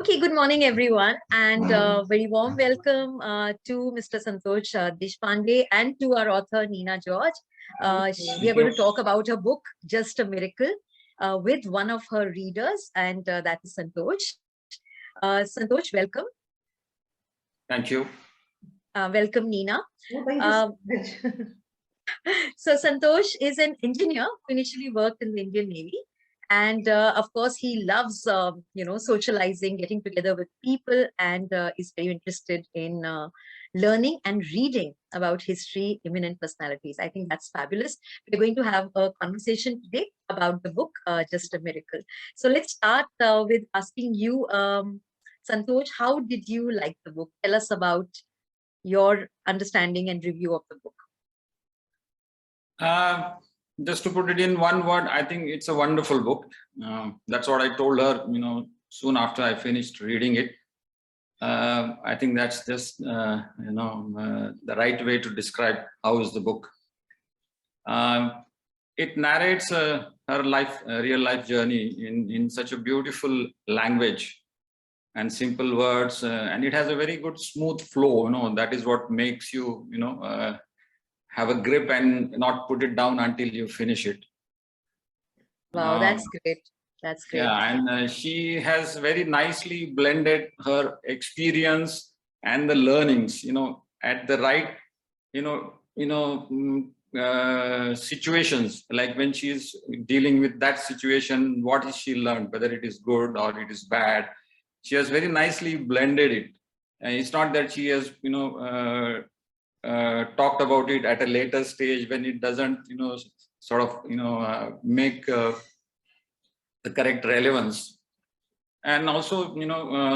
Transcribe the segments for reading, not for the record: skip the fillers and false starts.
Okay, good morning, everyone, and very warm welcome to Mr. Santosh Deshpande and to our author, Neena George. We are going to talk about her book, Just a Miracle, with one of her readers, and that is Santosh. Santosh, welcome. Thank you. Welcome, Neena. Oh, thank you so much. So Santosh is an engineer who initially worked in the Indian Navy. And of course, he loves, socializing, getting together with people, and is very interested in learning and reading about history, eminent personalities. I think that's fabulous. We're going to have a conversation today about the book, Just a Miracle. So let's start with asking you, Santosh, how did you like the book? Tell us about your understanding and review of the book. Just to put it in one word, I think it's a wonderful book. That's what I told her, soon after I finished reading it. I think that's just, the right way to describe how is the book. It narrates her real life journey in such a beautiful language and simple words, and it has a very good smooth flow. That is what makes you, have a grip and not put it down until you finish it. Wow, that's great. That's great. Yeah, and she has very nicely blended her experience and the learnings, at the right, situations, like when she's dealing with that situation, what is she learned, whether it is good or it is bad. She has very nicely blended it. And it's not that she has, talked about it at a later stage when it doesn't, make the correct relevance. And also,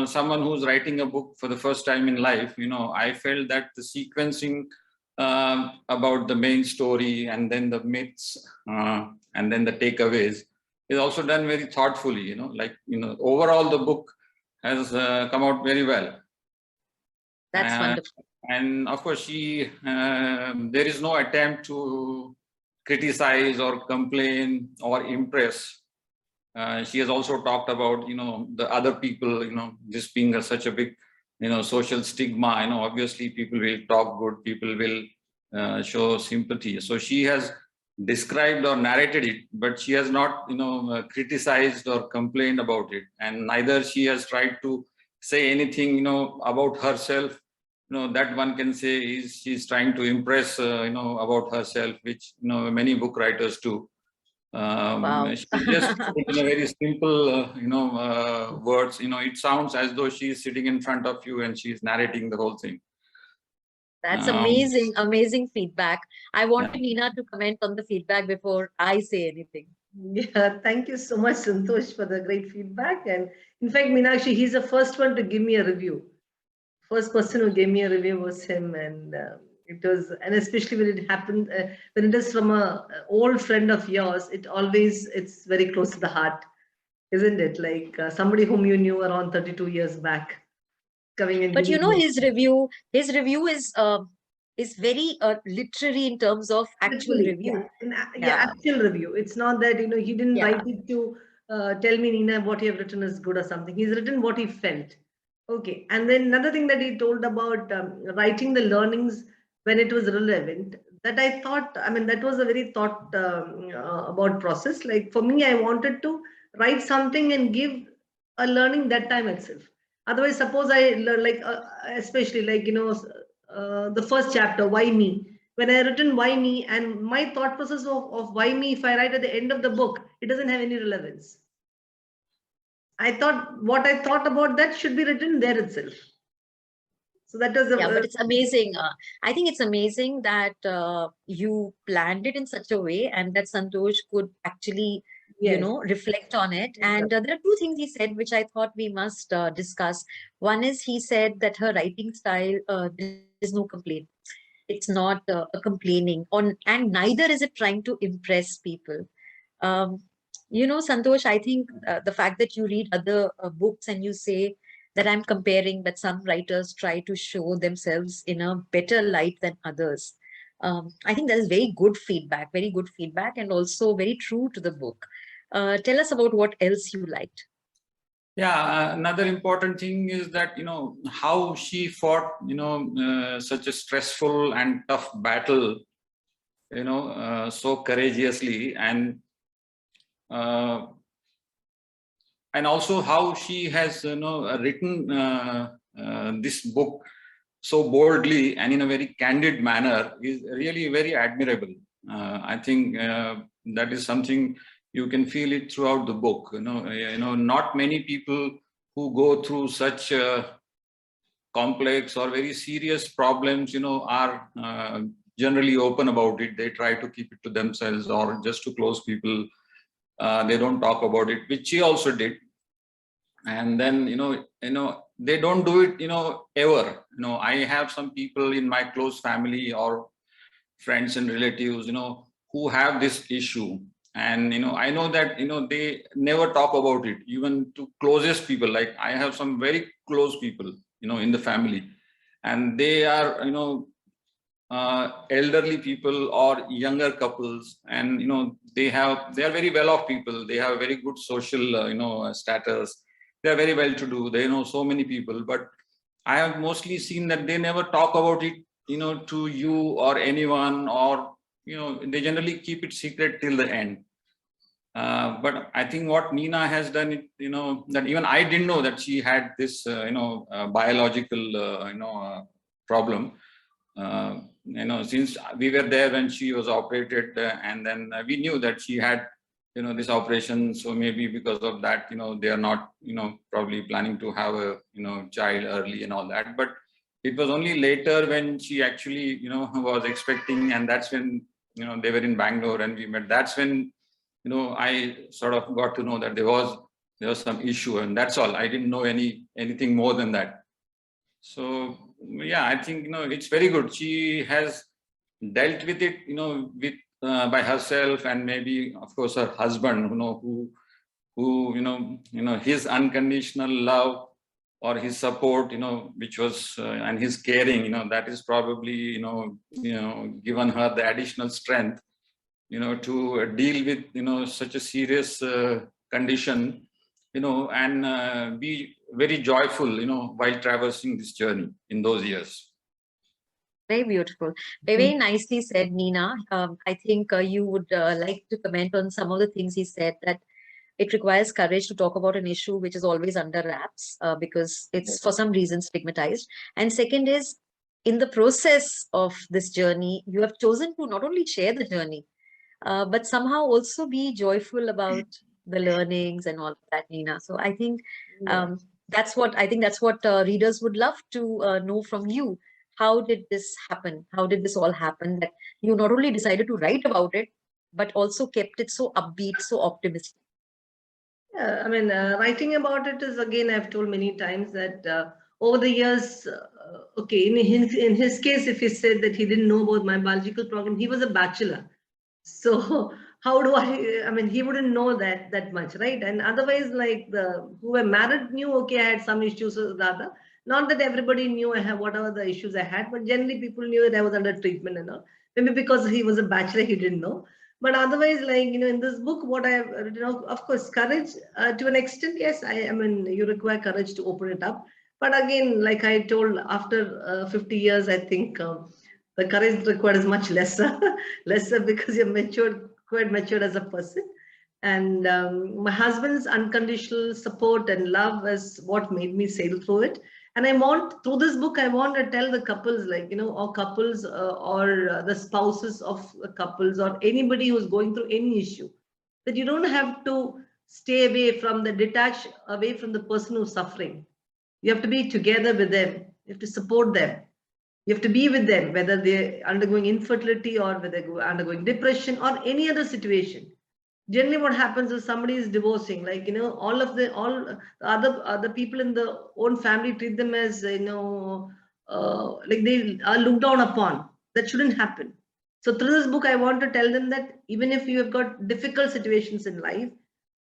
someone who's writing a book for the first time in life, I felt that the sequencing about the main story and then the myths and then the takeaways is also done very thoughtfully. Overall the book has come out very well. That's wonderful. And of course, there is no attempt to criticize or complain or impress. She has also talked about, the other people, this being such a big, social stigma. Obviously people will talk good, people will show sympathy. So she has described or narrated it, but she has not, criticized or complained about it. And neither she has tried to say anything, about herself. That one can say is she's trying to impress, about herself, which, many book writers do. Wow. She just put it in a very simple, words. It sounds as though she's sitting in front of you and she's narrating the whole thing. That's amazing, amazing feedback. I want Neena to comment on the feedback before I say anything. Yeah, thank you so much, Santosh, for the great feedback. And in fact, Meenakshi, he's the first one to give me a review. First person who gave me a review was him, and it was, and especially when it happened, when it is from a old friend of yours, it's very close to the heart, isn't it? Like somebody whom you knew around 32 years back, coming in. But his review is very literary in terms of actual review. Actual review. It's not that he didn't write it to tell me, Neena, what you have written is good or something. He's written what he felt. Okay, and then another thing that he told about writing the learnings when it was relevant, that I thought, that was a very thought about process. Like for me, I wanted to write something and give a learning that time itself. Otherwise, suppose I learn, like, especially like, the first chapter, why me? When I written why me, and my thought process of why me, if I write at the end of the book, it doesn't have any relevance. I thought what I thought about that should be written there itself. So that was but it's amazing. I think it's amazing that you planned it in such a way and that Santosh could actually, reflect on it. And there are two things he said, which I thought we must discuss. One is he said that her writing style, there is no complaint. It's not a complaining on, and neither is it trying to impress people. Santosh, I think the fact that you read other books and you say that I'm comparing, but some writers try to show themselves in a better light than others. I think that is very good feedback, and also very true to the book. Tell us about what else you liked. Yeah, another important thing is that, how she fought, such a stressful and tough battle, so courageously, uh, and also how she has, written this book so boldly and in a very candid manner is really very admirable. I think that is something you can feel it throughout the book. Not many people who go through such complex or very serious problems, are generally open about it. They try to keep it to themselves or just to close people. They don't talk about it, which she also did. And then they don't do it ever. I have some people in my close family or friends and relatives who have this issue, and I know that they never talk about it even to closest people. Like, I have some very close people in the family, and they are elderly people or younger couples, and they are very well off people. They have very good social status. They are very well to do. They know so many people, but I have mostly seen that they never talk about it to you or anyone, or they generally keep it secret till the end. But I think what Nina has done, that even I didn't know that she had this biological problem. Since we were there when she was operated, and then we knew that she had this operation. So maybe because of that, they are not probably planning to have a child early and all that. But it was only later when she actually was expecting, and that's when they were in Bangalore and we met. That's when I sort of got to know that there was some issue, and that's all. I didn't know anything more than that. So yeah, I think it's very good. She has dealt with it with by herself, and maybe of course her husband, who his unconditional love or his support, which was and his caring, that is probably given her the additional strength to deal with such a serious condition, and be very joyful while traversing this journey in those years. Very beautiful. Very nicely said, Nina. I think you would like to comment on some of the things he said, that it requires courage to talk about an issue which is always under wraps because it's for some reason stigmatized. And second is, in the process of this journey, you have chosen to not only share the journey, but somehow also be joyful about the learnings and all of that, Nina. So I think that's what readers would love to know from you. How did this happen? How did this all happen? That you not only decided to write about it, but also kept it so upbeat, so optimistic. Yeah, I mean, writing about it is, again, I've told many times that over the years, okay, in his case, if he said that he didn't know about my biological problem, he was a bachelor. So how do I mean, he wouldn't know that much, right? And otherwise, like who were married knew, okay, I had some issues with the other. Not that everybody knew I have whatever the issues I had, but generally people knew that I was under treatment and all. Maybe because he was a bachelor, he didn't know. But otherwise, like, in this book, what I have written, of course, courage to an extent, yes, I mean, you require courage to open it up. But again, like I told, after 50 years, I think the courage required is much lesser, lesser because you're matured, quite matured as a person. And my husband's unconditional support and love is what made me sail through it. And I want, through this book, I want to tell the couples, like, or couples or the spouses of couples or anybody who's going through any issue, that you don't have to stay away from detach away from the person who's suffering. You have to be together with them. You have to support them. You have to be with them, whether they're undergoing infertility or whether they're undergoing depression or any other situation. Generally, what happens is somebody is divorcing, like, all the other people in the own family treat them as, like they are looked down upon. That shouldn't happen. So through this book, I want to tell them that even if you have got difficult situations in life,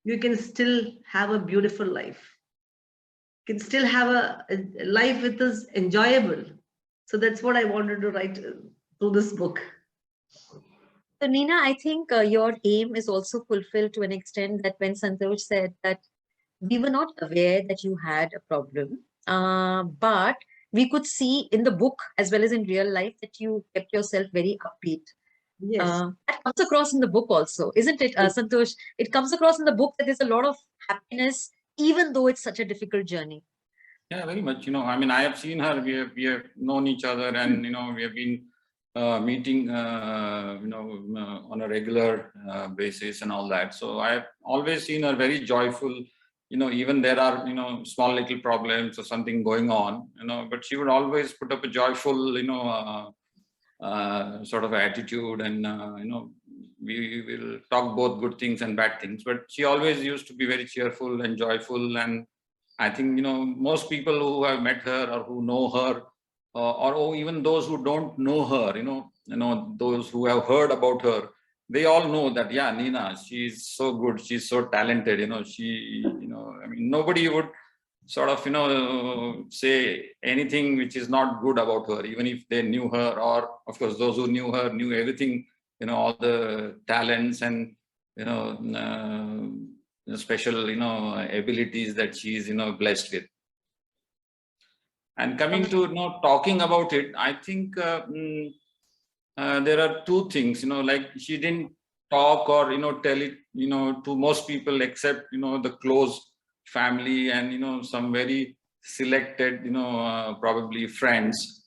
you can still have a beautiful life. You can still have a life which is enjoyable. So that's what I wanted to write through this book. So Nina, I think your aim is also fulfilled to an extent, that when Santosh said that we were not aware that you had a problem, but we could see in the book as well as in real life that you kept yourself very upbeat. Yes. That comes across in the book also, isn't it, Santosh? It comes across in the book that there's a lot of happiness, even though it's such a difficult journey. Yeah, very much. I mean, I have seen her. We have known each other, and we have been meeting, on a regular basis and all that. So I've always seen her very joyful. Even there are small little problems or something going on. But she would always put up a joyful, sort of attitude, and we will talk both good things and bad things. But she always used to be very cheerful and joyful, and I think most people who have met her or who know her, or even those who don't know her, those who have heard about her, they all know that, yeah, Nina, she's so good, she's so talented. I mean, nobody would sort of say anything which is not good about her, even if they knew her, or of course those who knew her knew everything, all the talents and special abilities that she is blessed with. And coming to talking about it, I think there are two things. Like, she didn't talk or tell it to most people except the close family and some very selected probably friends.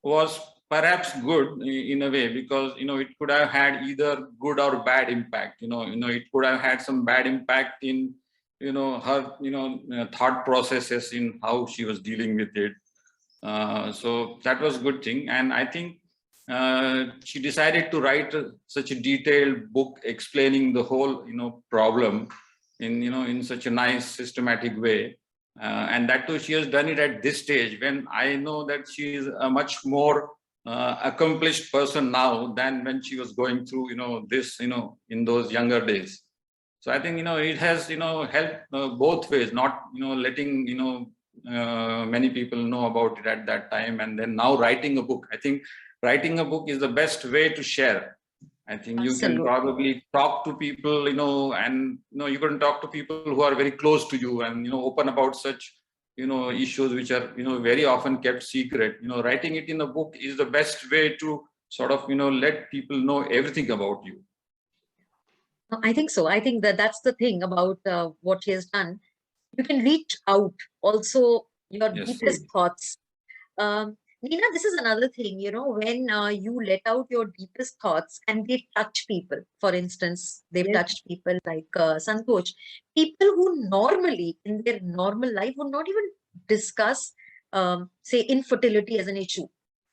Was perhaps good in a way, because it could have had either good or bad impact. It could have had some bad impact in her thought processes in how she was dealing with it. So that was a good thing, and I think she decided to write such a detailed book explaining the whole problem in such a nice systematic way, and that too she has done it at this stage, when I know that she is a much more accomplished person now than when she was going through this in those younger days. So I think it has helped both ways, not letting many people know about it at that time, and then now writing a book. I think writing a book is the best way to share. I think you can probably talk to people, and you can talk to people who are very close to you, and open about such issues which are very often kept secret. Writing it in a book is the best way to sort of let people know everything about you. I think so. I think that's the thing about what she has done. You can reach out also your deepest thoughts. Nina, this is another thing, when you let out your deepest thoughts and they touch people. For instance, they've touched people like Santosh, people who normally in their normal life would not even discuss, say, infertility as an issue.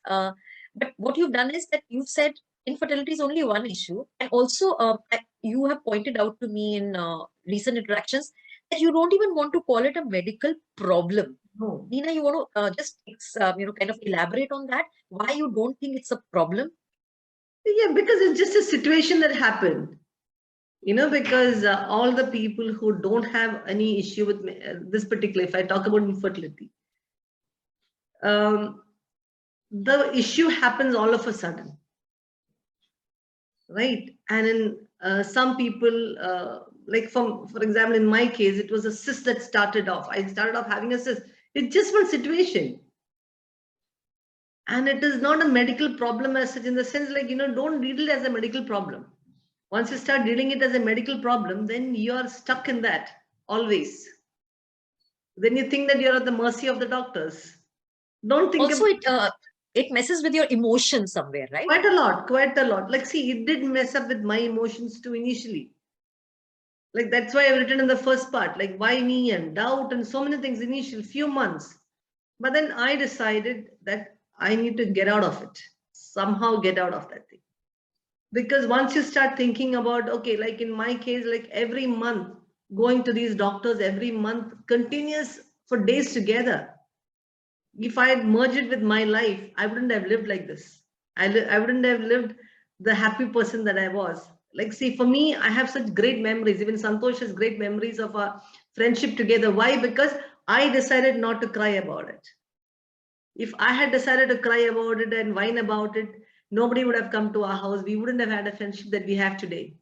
But what you've done is that you've said infertility is only one issue. And also, you have pointed out to me in recent interactions that you don't even want to call it a medical problem. No. Nina, you want to just kind of elaborate on that? Why you don't think it's a problem? Yeah, because it's just a situation that happened. Because all the people who don't have any issue with this particular, if I talk about infertility, the issue happens all of a sudden, right? And in some people, like for example, in my case, it was a cyst that started off. I started off having a cyst. It's just one situation. And it is not a medical problem as such, in the sense like, don't deal it as a medical problem. Once you start dealing it as a medical problem, then you are stuck in that always. Then you think that you're at the mercy of the doctors. Don't think also it messes with your emotions somewhere, right? Quite a lot. Like, see, it did mess up with my emotions too initially. Like, that's why I've written in the first part, like, why me and doubt and so many things initial few months. But then I decided that I need to get out of it, somehow get out of that thing. Because once you start thinking about, okay, like in my case, like every month going to these doctors every month, continuous for days together. If I had merged it with my life, I wouldn't have lived like this. I wouldn't have lived the happy person that I was. Like, see, for me, I have such great memories. Even Santosh has great memories of our friendship together. Why? Because I decided not to cry about it. If I had decided to cry about it and whine about it, nobody would have come to our house. We wouldn't have had a friendship that we have today.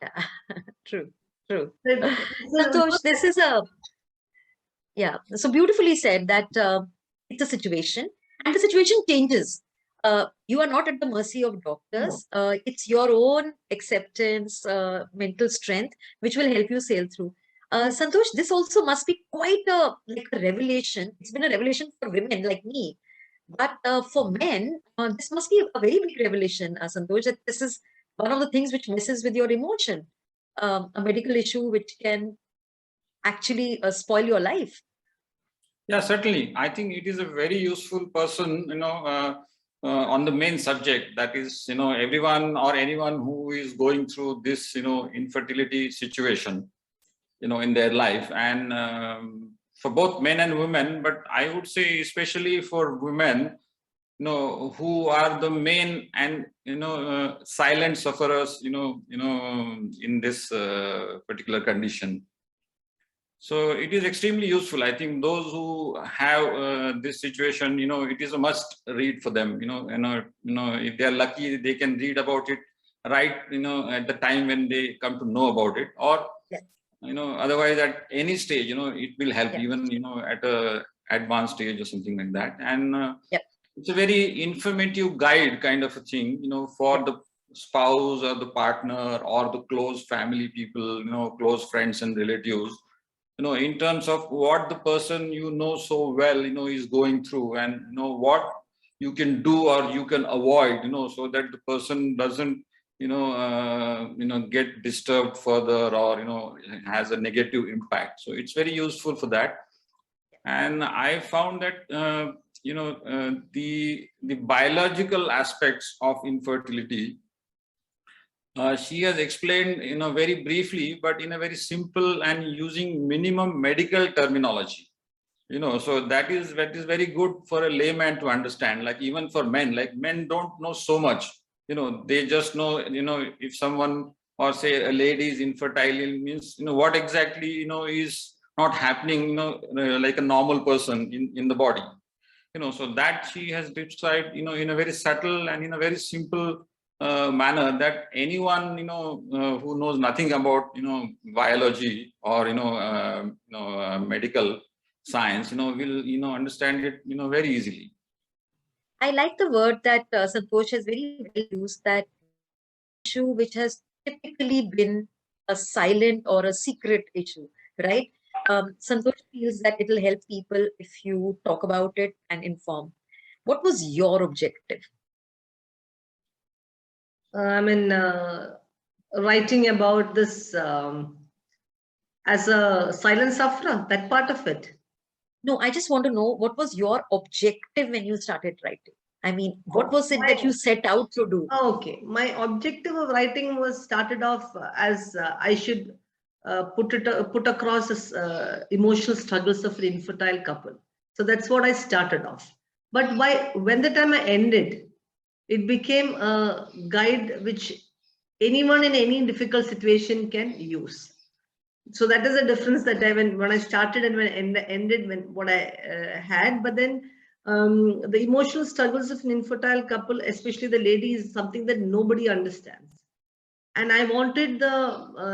Yeah, true. True. So, Santosh, this is so beautifully said that it's a situation and the situation changes. You are not at the mercy of doctors. It's your own acceptance, mental strength, which will help you sail through. Santosh, this also must be quite like a revelation. It's been a revelation for women like me. But for men, this must be a very big revelation, Santosh, that this is one of the things which messes with your emotion, a medical issue which can actually spoil your life. Yeah, certainly. I think it is a very useful person, on the main subject. That is, everyone or anyone who is going through this, infertility situation, in their life. And for both men and women, but I would say especially for women, who are the main and, silent sufferers, in this particular condition. So it is extremely useful. I think those who have this situation, it is a must read for them. If they are lucky, they can read about it right, at the time when they come to know about it, or otherwise at any stage, it will help, even at a advanced stage or something like that. And it's a very informative guide kind of a thing, for the spouse or the partner or the close family people, close friends and relatives, in terms of what the person so well, is going through, and what you can do or you can avoid, so that the person doesn't, get disturbed further, or has a negative impact. So it's very useful for that. And I found that the biological aspects of infertility, she has explained, very briefly, but in a very simple and using minimum medical terminology. So that is very good for a layman to understand. Like even for men, like men don't know so much. They just know, if someone, or say a lady is infertile, it means, what exactly, is not happening, like a normal person in the body. So that she has described, in a very subtle and in a very simple manner, that anyone, who knows nothing about, biology or, medical science, will, understand it, very easily. I like the word that Santosh has very well used, that issue which has typically been a silent or a secret issue, right? Santosh feels that it will help people if you talk about it and inform. What was your objective? Writing about this as a silent sufferer, that part of it. No, I just want to know, what was your objective when you started writing? I mean, what was it that you set out to do? Okay, my objective of writing was started off as I should put across this, emotional struggles of an infertile couple. So that's what I started off. But when the time I ended, it became a guide which anyone in any difficult situation can use. So that is a difference that when I started and when I ended, when what I had. But then the emotional struggles of an infertile couple, especially the lady, is something that nobody understands. And I wanted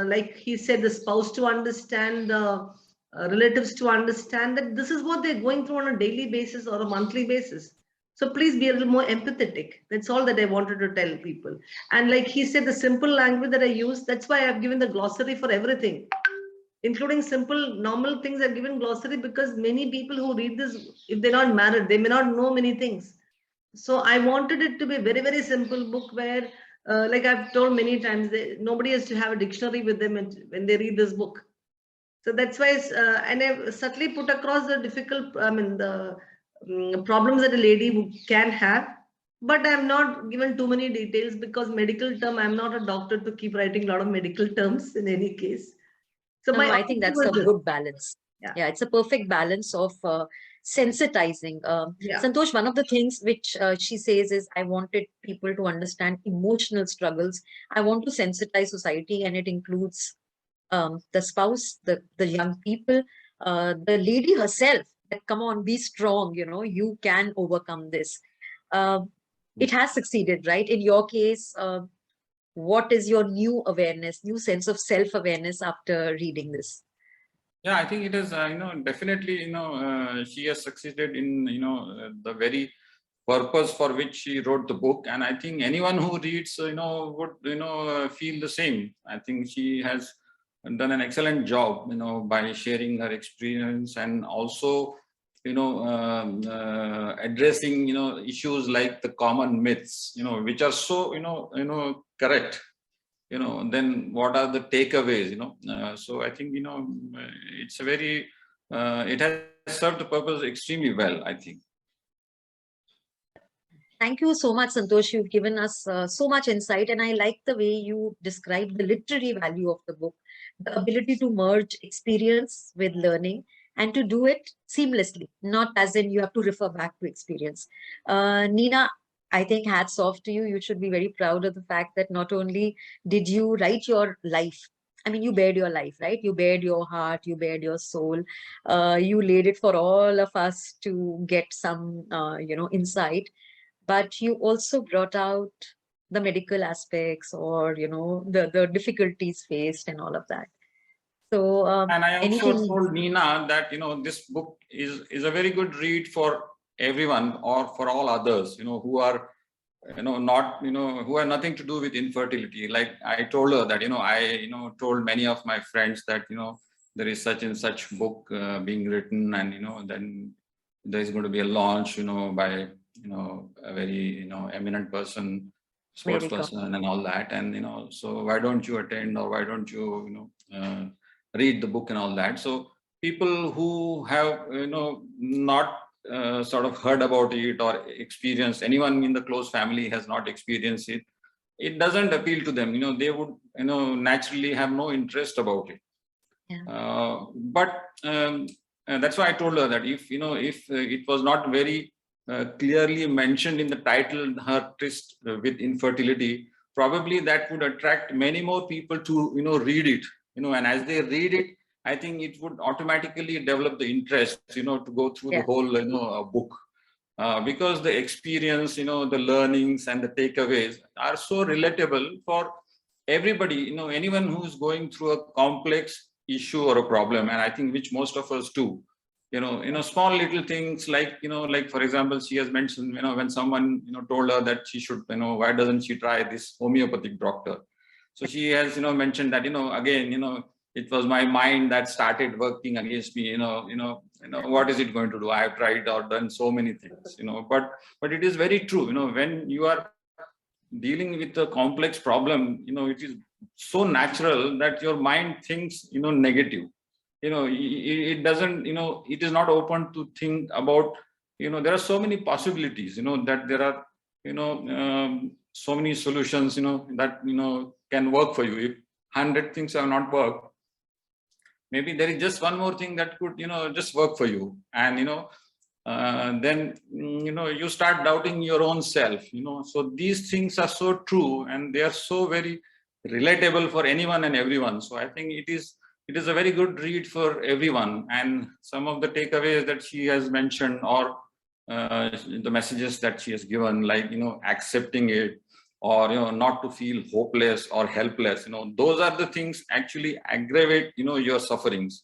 like he said, the spouse to understand, the relatives to understand that this is what they're going through on a daily basis or a monthly basis. So please be a little more empathetic. That's all that I wanted to tell people. And like he said, the simple language that I use, that's why I've given the glossary for everything, including simple normal things. I've given glossary because many people who read this, if they're not married, they may not know many things. So I wanted it to be a very, very simple book where, like I've told many times, nobody has to have a dictionary with them when they read this book. So that's why, and I've subtly put across the difficult, the problems that a lady can have. But I'm not given too many details because medical term, I'm not a doctor to keep writing a lot of medical terms in any case. So No, I think that's a good balance. Yeah, it's a perfect balance of sensitizing. Santosh, one of the things which she says is, I wanted people to understand emotional struggles. I want to sensitize society, and it includes the spouse, the young people, the lady herself, that come on, be strong, you can overcome this. It has succeeded, right? In your case, what is your new awareness, new sense of self-awareness after reading this? Yeah, I think it is, definitely, she has succeeded in, the very purpose for which she wrote the book. And I think anyone who reads, would, feel the same. I think she has done an excellent job, by sharing her experience, and also, addressing, issues like the common myths, which are so, correct. Then what are the takeaways? So I think, it's a very, it has served the purpose extremely well, I think. Thank you so much, Santosh. You've given us so much insight, and I like the way you describe the literary value of the book, the ability to merge experience with learning, and to do it seamlessly, not as in you have to refer back to experience. Neena, I think hats off to you. You should be very proud of the fact that not only did you write your life, I mean, you bared your life, right? You bared your heart, you bared your soul. You laid it for all of us to get some, insight. But you also brought out the medical aspects, or, the difficulties faced and all of that. So And I also anything. told Neena that, this book is a very good read for everyone, or for all others, who are, not, who have nothing to do with infertility. Like I told her that, I, told many of my friends that, there is such and such book being written, and, then there is going to be a launch, by, a very, eminent person, sportsperson and all that. And, so why don't you attend, or why don't you, read the book and all that. So people who have, not sort of heard about it or experienced, anyone in the close family has not experienced it, it doesn't appeal to them. They would, naturally have no interest about it. Yeah. But that's why I told her that if, if it was not very clearly mentioned in the title, her tryst with infertility, probably that would attract many more people to, read it. And as they read it, I think it would automatically develop the interest, to go through the whole, book. Because the experience, the learnings and the takeaways are so relatable for everybody, anyone who's going through a complex issue or a problem. And I think which most of us do, small little things like, like, for example, she has mentioned, when someone, told her that she should, why doesn't she try this homeopathic doctor? So she has, mentioned that, again, it was my mind that started working against me, what is it going to do? I have tried or done so many things, but it is very true, when you are dealing with a complex problem, it is so natural that your mind thinks, negative. It doesn't, it is not open to think about, there are so many possibilities, that there are, so many solutions, that, can work for you. If 100 things have not worked, maybe there is just one more thing that could, just work for you. And, then, you start doubting your own self, so these things are so true, and they are so very relatable for anyone and everyone. So I think it is a very good read for everyone. And some of the takeaways that she has mentioned, or the messages that she has given, like, accepting it, or, not to feel hopeless or helpless, those are the things actually aggravate, your sufferings.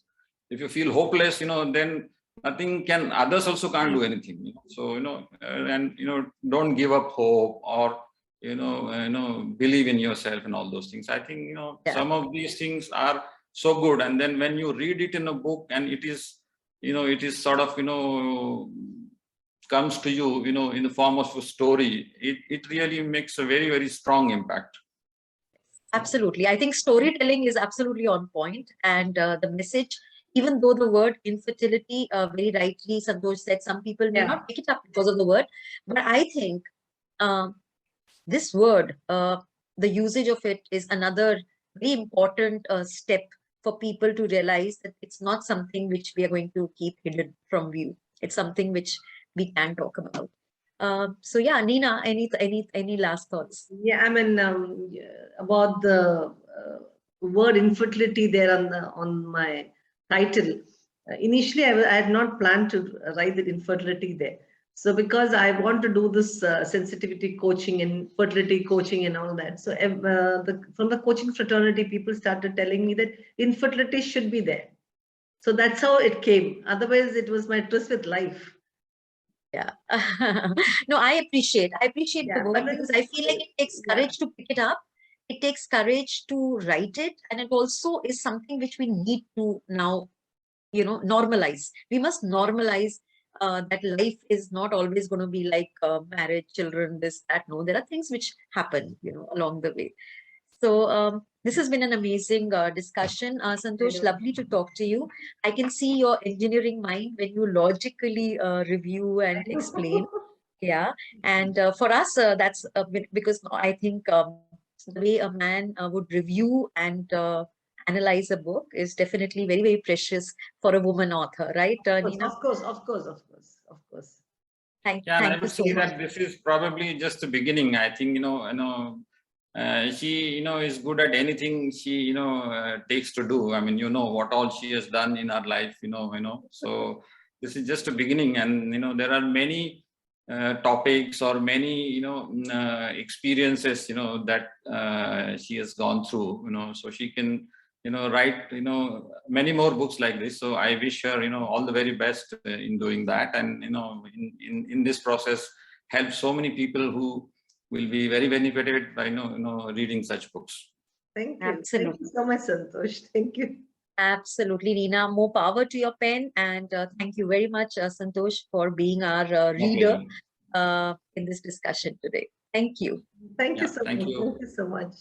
If you feel hopeless, then nothing can, others also can't do anything. So, and, don't give up hope, or, believe in yourself and all those things. I think, some of these things are so good. And then when you read it in a book, and it is, it is sort of, comes to you, in the form of a story, it really makes a very, very strong impact. Absolutely. I think storytelling is absolutely on point. And the message, even though the word infertility, very rightly, Santosh said, some people may not pick it up because of the word. But I think this word, the usage of it is another very important step for people to realize that it's not something which we are going to keep hidden from view. It's something which we can talk about. So yeah, Neena, any last thoughts? Yeah, I mean, about the word infertility there on my title. Initially, I had not planned to write the infertility there. So because I want to do this sensitivity coaching and fertility coaching and all that, so from the coaching fraternity, people started telling me that infertility should be there. So that's how it came. Otherwise, it was my twist with life. Yeah. No, I appreciate the work, because I feel like it takes courage to pick it up. It takes courage to write it. And it also is something which we need to now, normalize. We must normalize that life is not always going to be like marriage, children, this, that. No, there are things which happen, along the way. So this has been an amazing discussion. Santosh, lovely to talk to you. I can see your engineering mind when you logically review and explain. Yeah. And for us, that's because I think the way a man would review and analyze a book is definitely very, very precious for a woman author, right, Nina? Of course. Thank and I you would so say much. that this is probably just the beginning. I think, she, is good at anything she, takes to do. I mean, what all she has done in her life, so this is just a beginning. And, there are many topics or many, experiences, that she has gone through, so she can, write, many more books like this. So I wish her, all the very best in doing that. And, in this process, help so many people who will be very benefited by, reading such books. Thank you. Absolutely. Thank you so much, Santosh. Thank you. Absolutely, Nina. More power to your pen. And thank you very much, Santosh, for being our reader in this discussion today. Thank you. Thank you so Thank much. you. Thank you so much.